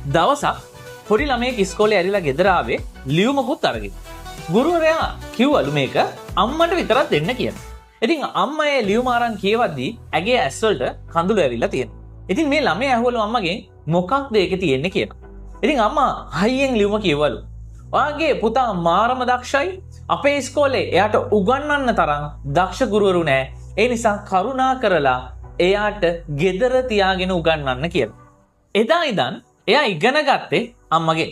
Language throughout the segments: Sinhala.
දවසක් පොඩි ළමයෙක් ඉස්කෝලේ ඇරිලා ගෙදර ආවේ ලියුමකුත් අරගෙන. ගුරුවරයා කිව්වලු මේක අම්මට විතරක් දෙන්න කියලා. ඉතින් අම්මා ඒ ලියුම අරන් කියවද්දී ඇගේ ඇස් වලට කඳුළු ඇවිල්ලා තියෙනවා. ඉතින් මේ ළමයා ඇහුවලු අම්මගෙන් මොකක්ද ඒකේ තියෙන්නේ කියලා. ඉතින් අම්මා හයියෙන් ලියුම කියවලු. ඔයාගේ පුතා මාරම දක්ෂයි. අපේ ඉස්කෝලේ එයාට උගන්වන්න තරම් දක්ෂ ගුරුවරු නෑ. ඒ නිසා කරුණා කරලා එයාට ගෙදර තියාගෙන උගන්වන්න කියලා. එදා ඉඳන් එයා ඉගෙන ගත්තේ අම්මගෙන්.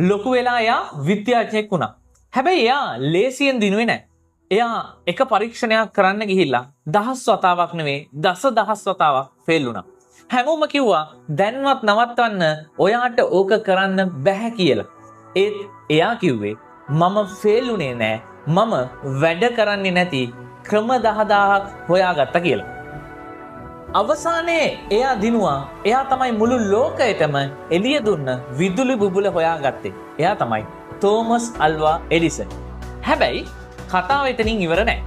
ලොකු වෙලා එයා විද්‍යාඥයෙක් වුණා. හැබැයි එයා ලේසියෙන් දිනුවේ නැහැ. එයා එක පරීක්ෂණයක් කරන්න ගිහිල්ලා දහස් වතාවක් නෙවෙයි දසදහස් වතාවක් ෆේල් වුණා. හැමෝම කිව්වා දැන්වත් නවත්තන්න ඔයාට ඕක කරන්න බැහැ කියලා. ඒත් එයා කිව්වේ මම ෆේල් වුණේ නැහැ. මම වැඩ කරන්නේ නැති ක්‍රම 10000ක් හොයාගත්තා කියලා. අවසානයේ එයා දිනුවා එයා තමයි මුළු ලෝකයටම එළිය දුන්න විදුලි බුබුල හොයාගත්තේ. එයා තමයි තෝමස් අල්වා එඩිසන්. හැබැයි කතාව එතනින් ඉවර නැහැ.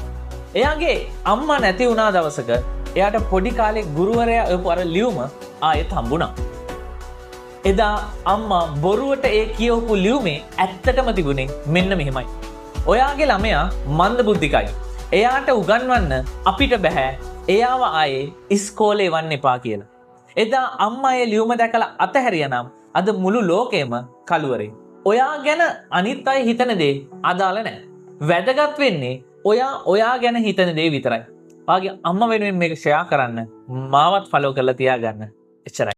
එයාගේ අම්මා නැති වුණා දවසක එයාට පොඩි කාලේ ගුරුවරයා එපු අර ලියුම ආයෙත් හම්බුණා. එදා අම්මා බොරුවට ඒ කියවපු ලියුමේ ඇත්තටම තිබුණේ මෙන්න මෙහෙමයි. ඔයාගේ ළමයා මන්දබුද්ධිකයි. එයාට උගන්වන්න අපිට බෑ. එයාව ආයේ ඉස්කෝලේ එවන්න එපා කියලා. එදා අම්මා ඒ ලියුම දැකලා අතහැරියානම් අද මුළු ලෝකෙම කළුවරේ. ඔයා ගැන අනිත් අය හිතන දේ අදාළ නැහැ. වැදගත් වෙන්නේ ඔයා ගැන හිතන දේ විතරයි. ඔයාගේ අම්මා වෙනුවෙන් මේක ෂෙයා කරන්න, මාවත් ෆලෝ කරලා තියාගන්න. එච්චරයි.